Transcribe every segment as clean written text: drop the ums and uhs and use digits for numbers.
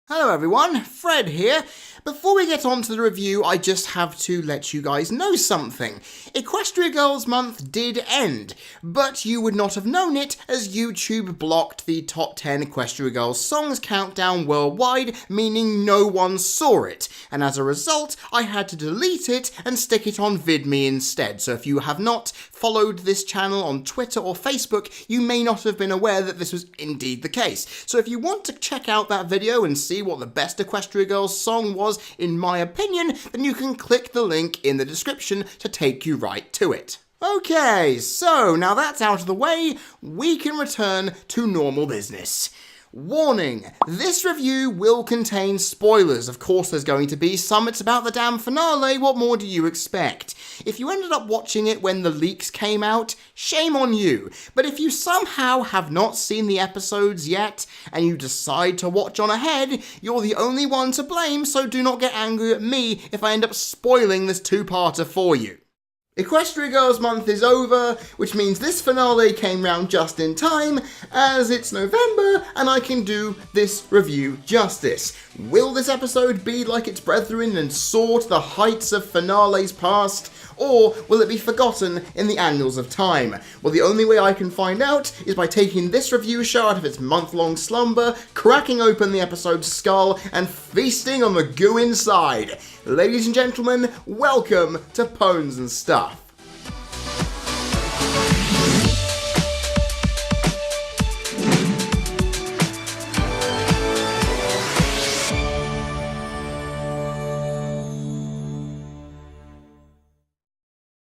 Hello everyone, Fred here. Before we get on to the review, I just have to let you guys know something. Equestria Girls Month did end, but you would not have known it as YouTube blocked the top 10 Equestria Girls songs countdown worldwide, meaning no one saw it. And as a result, I had to delete it and stick it on VidMe instead. So if you have not followed this channel on Twitter or Facebook, you may not have been aware that this was indeed the case. So if you want to check out that video and see what the best Equestria Girls song was, in my opinion, then you can click the link in the description to take you right to it. Okay, so now that's out of the way, we can return to normal business. Warning, this review will contain spoilers. Of course there's going to be some. It's about the damn finale, what more do you expect? If you ended up watching it when the leaks came out, shame on you. But if you somehow have not seen the episodes yet, and you decide to watch on ahead, you're the only one to blame, so do not get angry at me if I end up spoiling this two-parter for you. Equestria Girls Month is over, which means this finale came round just in time, as it's November and I can do this review justice. Will this episode be like its brethren and soar to the heights of finales past, or will it be forgotten in the annals of time? Well, the only way I can find out is by taking this review show out of its month-long slumber, cracking open the episode's skull, and feasting on the goo inside. Ladies and gentlemen, welcome to Pones and Stuff.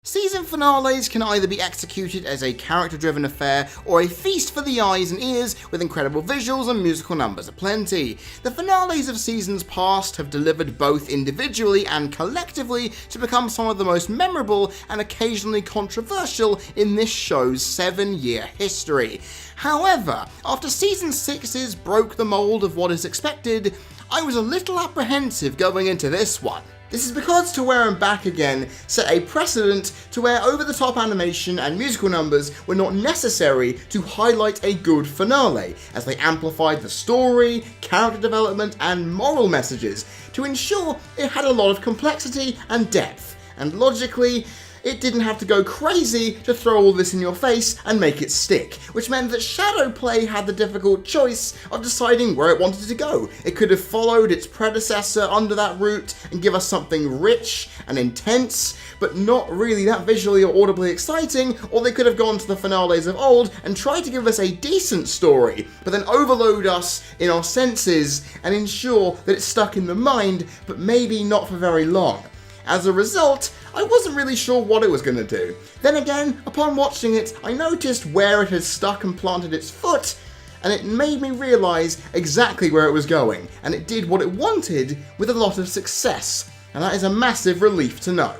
Season finales can either be executed as a character-driven affair or a feast for the eyes and ears with incredible visuals and musical numbers aplenty. The finales of seasons past have delivered both individually and collectively to become some of the most memorable and occasionally controversial in this show's 7-year history. However, after season 6's broke the mold of what is expected, I was a little apprehensive going into this one. This is because To Where I'm Back Again set a precedent to where over-the-top animation and musical numbers were not necessary to highlight a good finale, as they amplified the story, character development, and moral messages to ensure it had a lot of complexity and depth, and logically, it didn't have to go crazy to throw all this in your face and make it stick, which meant that Shadowplay had the difficult choice of deciding where it wanted to go. It could have followed its predecessor under that route and give us something rich and intense, but not really that visually or audibly exciting, or they could have gone to the finales of old and tried to give us a decent story, but then overload us in our senses and ensure that it's stuck in the mind, but maybe not for very long. As a result, I wasn't really sure what it was going to do. Then again, upon watching it, I noticed where it had stuck and planted its foot, and it made me realise exactly where it was going, and it did what it wanted with a lot of success, and that is a massive relief to know.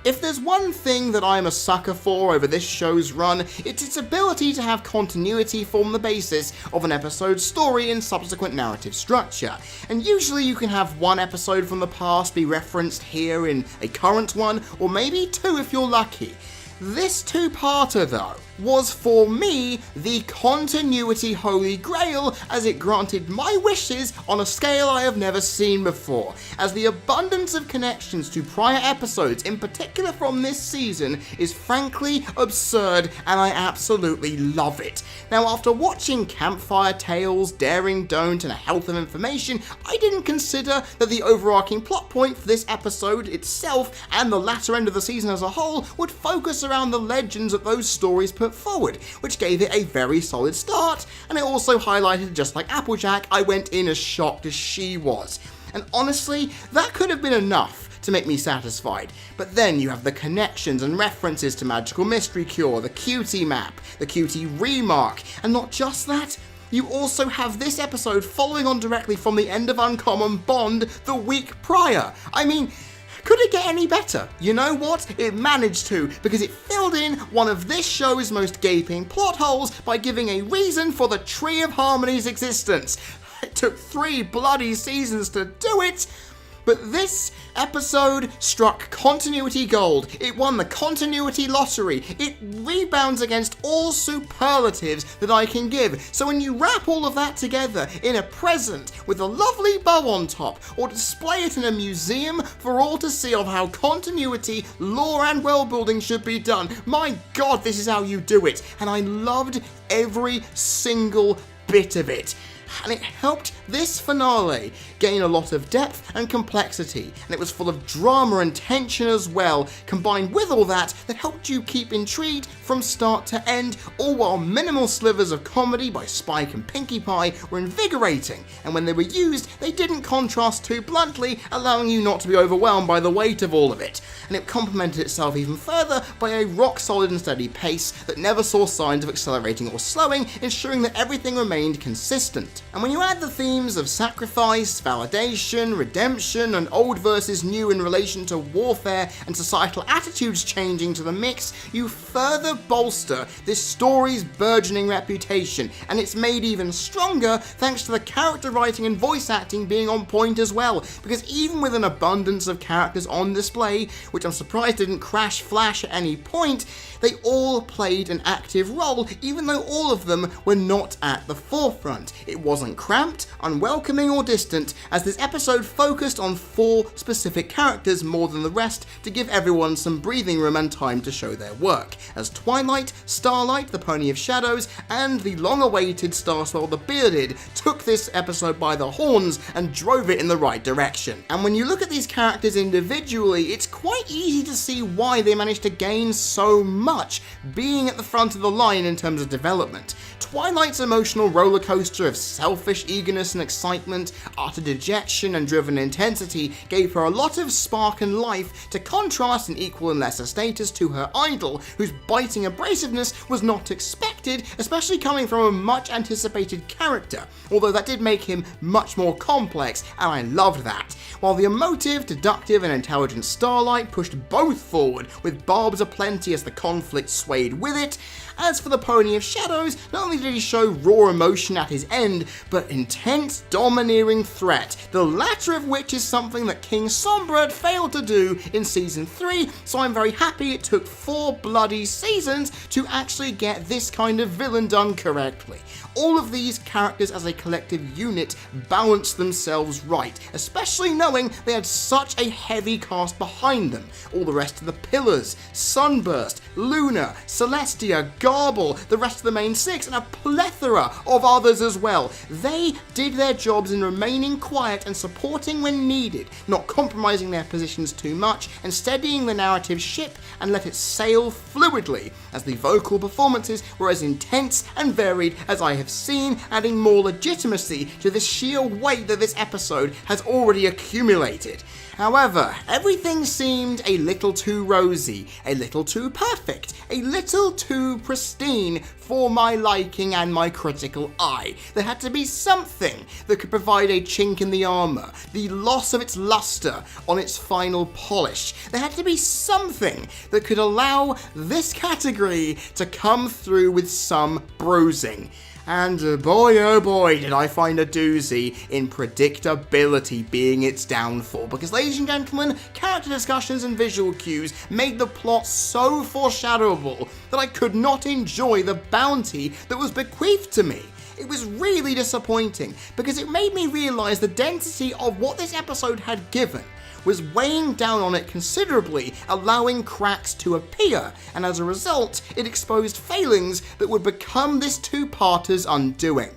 If there's one thing that I'm a sucker for over this show's run, it's its ability to have continuity form the basis of an episode's story and subsequent narrative structure. And usually you can have one episode from the past be referenced here in a current one, or maybe two if you're lucky. This two-parter, though, was for me the continuity holy grail, as it granted my wishes on a scale I have never seen before, as the abundance of connections to prior episodes, in particular from this season, is frankly absurd, and I absolutely love it. Now, after watching Campfire Tales, Daring Don't, and A Health of Information, I didn't consider that the overarching plot point for this episode itself and the latter end of the season as a whole would focus around the legends that those stories put forward, which gave it a very solid start, and it also highlighted, just like Applejack, I went in as shocked as she was. And honestly, that could have been enough to make me satisfied. But then you have the connections and references to Magical Mystery Cure, the Cutie map, the Cutie remark, and not just that, you also have this episode following on directly from the end of Uncommon Bond the week prior. I mean, could it get any better? You know what? It managed to, because it filled in one of this show's most gaping plot holes by giving a reason for the Tree of Harmony's existence. It took 3 bloody seasons to do it, But this episode struck continuity gold. It won the continuity lottery. It rebounds against all superlatives that I can give. So when you wrap all of that together in a present with a lovely bow on top, or display it in a museum for all to see of how continuity, lore and world building should be done, my god, this is how you do it. And I loved every single bit of it. And it helped this finale gain a lot of depth and complexity, and it was full of drama and tension as well, combined with all that helped you keep intrigued from start to end, all while minimal slivers of comedy by Spike and Pinkie Pie were invigorating, and when they were used, they didn't contrast too bluntly, allowing you not to be overwhelmed by the weight of all of it. And it complemented itself even further by a rock-solid and steady pace that never saw signs of accelerating or slowing, ensuring that everything remained consistent. And when you add the themes of sacrifice, validation, redemption, and old versus new in relation to warfare and societal attitudes changing to the mix, you further bolster this story's burgeoning reputation, and it's made even stronger thanks to the character writing and voice acting being on point as well, because even with an abundance of characters on display, which I'm surprised didn't crash flash at any point, they all played an active role, even though all of them were not at the forefront. It wasn't cramped, unwelcoming, or distant, as this episode focused on 4 specific characters more than the rest to give everyone some breathing room and time to show their work, as Twilight, Starlight, the Pony of Shadows, and the long-awaited Starswell the Bearded took this episode by the horns and drove it in the right direction. And when you look at these characters individually, it's quite easy to see why they managed to gain so much, being at the front of the line in terms of development. Twilight's emotional rollercoaster of selfish eagerness and excitement, utter dejection and driven intensity gave her a lot of spark and life, to contrast in equal and lesser status to her idol, whose biting abrasiveness was not expected, especially coming from a much anticipated character, although that did make him much more complex, and I loved that. While the emotive, deductive and intelligent Starlight pushed both forward, with barbs aplenty as the conflict swayed with it. As for the Pony of Shadows, not only did he show raw emotion at his end, but intense, domineering threat, the latter of which is something that King Sombra had failed to do in Season 3, so I'm very happy it took 4 bloody seasons to actually get this kind of villain done correctly. All of these characters as a collective unit balanced themselves right, especially knowing they had such a heavy cast behind them. All the rest of the pillars, Sunburst, Luna, Celestia, Garble, the rest of the main 6, and a plethora of others as well. They did their jobs in remaining quiet and supporting when needed, not compromising their positions too much, and steadying the narrative ship and let it sail fluidly, as the vocal performances were as intense and varied as I have seen, adding more legitimacy to the sheer weight that this episode has already accumulated. However, everything seemed a little too rosy, a little too perfect, a little too pristine for my liking and my critical eye. There had to be something that could provide a chink in the armour, the loss of its luster on its final polish. There had to be something that could allow this category to come through with some bruising. And boy oh boy did I find a doozy in predictability being its downfall, because ladies and gentlemen, character discussions and visual cues made the plot so foreshadowable that I could not enjoy the bounty that was bequeathed to me. It was really disappointing, because it made me realise the density of what this episode had given was weighing down on it considerably, allowing cracks to appear, and as a result, it exposed failings that would become this two-parter's undoing.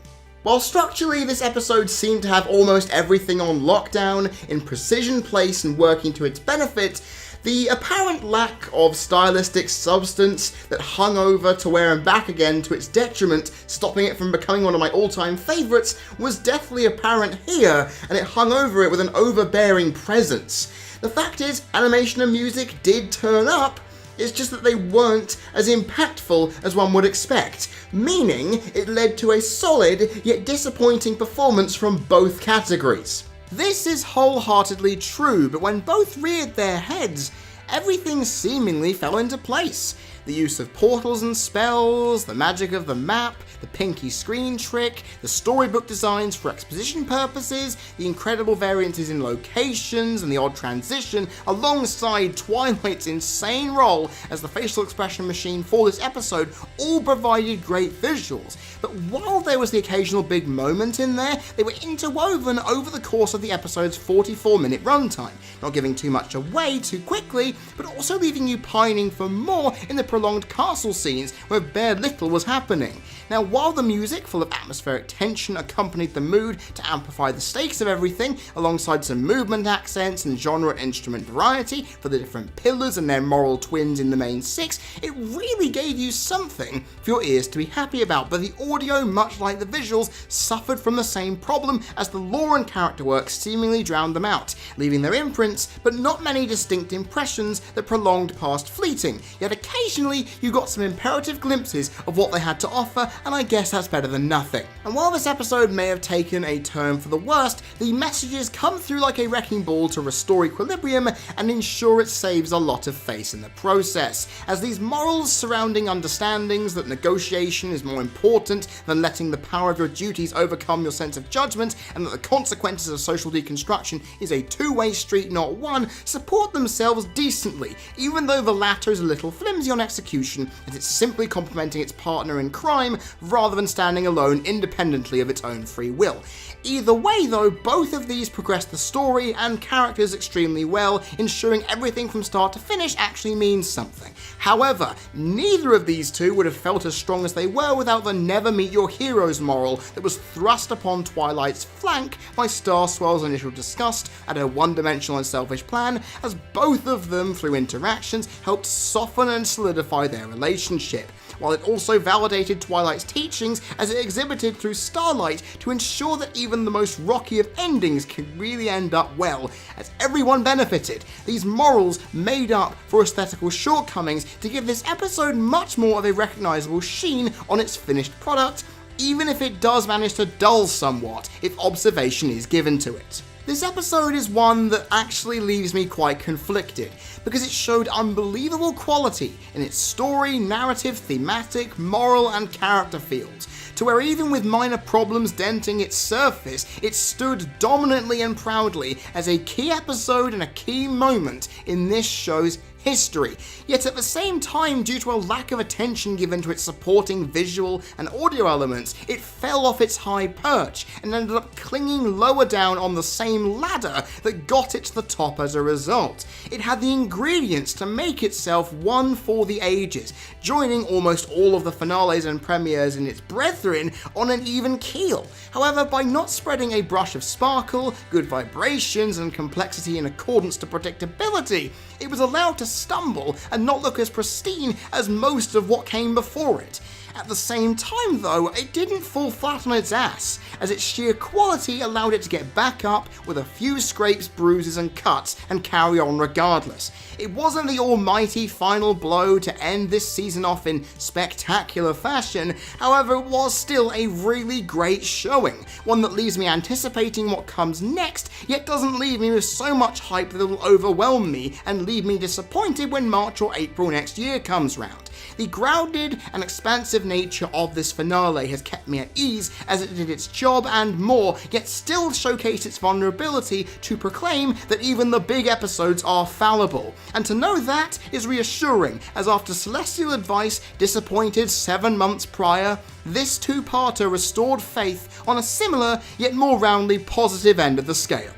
While structurally this episode seemed to have almost everything on lockdown, in precision place and working to its benefit, the apparent lack of stylistic substance that hung over to where and back again to its detriment, stopping it from becoming one of my all-time favourites, was deathly apparent here, and it hung over it with an overbearing presence. The fact is, animation and music did turn up, it's just that they weren't as impactful as one would expect, meaning it led to a solid yet disappointing performance from both categories. This is wholeheartedly true, but when both reared their heads, everything seemingly fell into place. The use of portals and spells, the magic of the map, the Pinky screen trick, the storybook designs for exposition purposes, the incredible variances in locations, and the odd transition, alongside Twilight's insane role as the facial expression machine for this episode, all provided great visuals. But while there was the occasional big moment in there, they were interwoven over the course of the episode's 44-minute runtime, not giving too much away too quickly, but also leaving you pining for more in the prolonged castle scenes where bare little was happening. Now, while the music, full of atmospheric tension, accompanied the mood to amplify the stakes of everything, alongside some movement accents and genre and instrument variety for the different pillars and their moral twins in the main six, it really gave you something for your ears to be happy about. But the audio, much like the visuals, suffered from the same problem as the lore and character work seemingly drowned them out, leaving their imprints, but not many distinct impressions that prolonged past fleeting. Yet occasionally you got some imperative glimpses of what they had to offer, and I guess that's better than nothing. And while this episode may have taken a turn for the worst, the messages come through like a wrecking ball to restore equilibrium and ensure it saves a lot of face in the process, as these morals surrounding understandings that negotiation is more important than letting the power of your duties overcome your sense of judgment, and that the consequences of social deconstruction is a two-way street, not one, support themselves decently, even though the latter is a little flimsy on execution, as it's simply complementing its partner in crime rather than standing alone independently of its own free will. Either way though, both of these progress the story and characters extremely well, ensuring everything from start to finish actually means something. However, neither of these two would have felt as strong as they were without the never meet your heroes moral that was thrust upon Twilight's flank by Starswell's initial disgust at her one-dimensional and selfish plan, as both of them, through interactions, helped soften and solidify their relationship, while it also validated Twilight's teachings as it exhibited through Starlight to ensure that even the most rocky of endings can really end up well, as everyone benefited. These morals made up for aesthetical shortcomings to give this episode much more of a recognisable sheen on its finished product, even if it does manage to dull somewhat if observation is given to it. This episode is one that actually leaves me quite conflicted, because it showed unbelievable quality in its story, narrative, thematic, moral and character fields, to where even with minor problems denting its surface, it stood dominantly and proudly as a key episode and a key moment in this show's history. Yet at the same time, due to a lack of attention given to its supporting visual and audio elements, it fell off its high perch and ended up clinging lower down on the same ladder that got it to the top as a result. It had the ingredients to make itself one for the ages, joining almost all of the finales and premieres in its brethren on an even keel. However, by not spreading a brush of sparkle, good vibrations and complexity in accordance to predictability, it was allowed to stumble and not look as pristine as most of what came before it. At the same time though, it didn't fall flat on its ass, as its sheer quality allowed it to get back up with a few scrapes, bruises and cuts and carry on regardless. It wasn't the almighty final blow to end this season off in spectacular fashion, however it was still a really great showing, one that leaves me anticipating what comes next, yet doesn't leave me with so much hype that it will overwhelm me and leave me disappointed when March or April next year comes round. The grounded and expansive nature of this finale has kept me at ease as it did its job and more, yet still showcased its vulnerability to proclaim that even the big episodes are fallible. And to know that is reassuring, as after Celestial Advice disappointed 7 months prior, this two-parter restored faith on a similar yet more roundly positive end of the scale.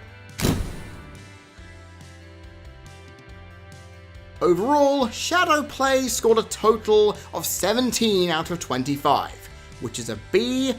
Overall, Shadowplay scored a total of 17 out of 25, which is a B-.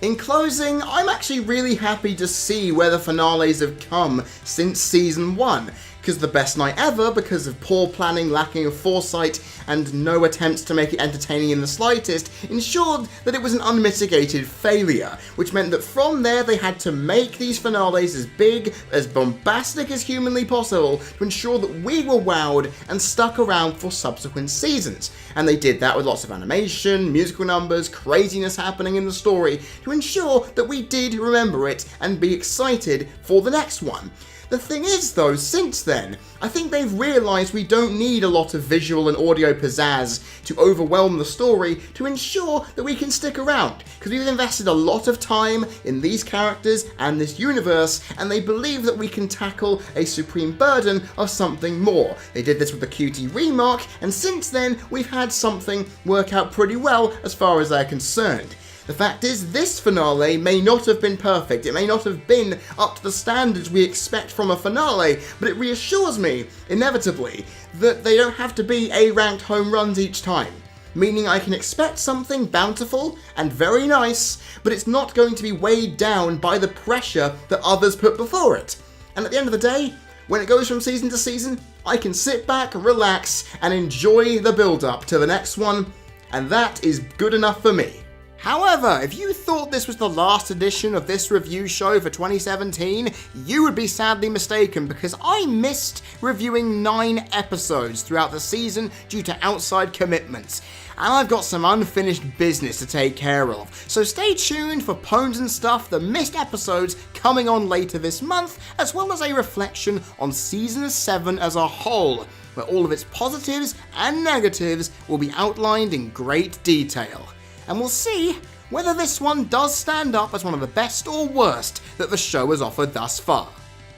In closing, I'm actually really happy to see where the finales have come since Season 1, because the best night ever, because of poor planning, lacking of foresight, and no attempts to make it entertaining in the slightest, ensured that it was an unmitigated failure, which meant that from there they had to make these finales as big, as bombastic as humanly possible to ensure that we were wowed and stuck around for subsequent seasons. And they did that with lots of animation, musical numbers, craziness happening in the story to ensure that we did remember it and be excited for the next one. The thing is though, since then, I think they've realised we don't need a lot of visual and audio pizzazz to overwhelm the story to ensure that we can stick around, because we've invested a lot of time in these characters and this universe, and they believe that we can tackle a supreme burden of something more. They did this with the QT remark, and since then we've had something work out pretty well as far as they're concerned. The fact is, this finale may not have been perfect, it may not have been up to the standards we expect from a finale, but it reassures me, inevitably, that they don't have to be A-ranked home runs each time. Meaning I can expect something bountiful and very nice, but it's not going to be weighed down by the pressure that others put before it. And at the end of the day, when it goes from season to season, I can sit back, relax, and enjoy the build-up to the next one, and that is good enough for me. However, if you thought this was the last edition of this review show for 2017, you would be sadly mistaken, because I missed reviewing 9 episodes throughout the season due to outside commitments, and I've got some unfinished business to take care of. So stay tuned for Pones and Stuff, the missed episodes coming on later this month, as well as a reflection on Season 7 as a whole, where all of its positives and negatives will be outlined in great detail. And we'll see whether this one does stand up as one of the best or worst that the show has offered thus far.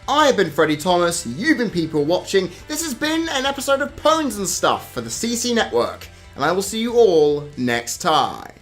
I've been Freddie Thomas, you've been people watching, this has been an episode of Pones and Stuff for the CC Network, and I will see you all next time.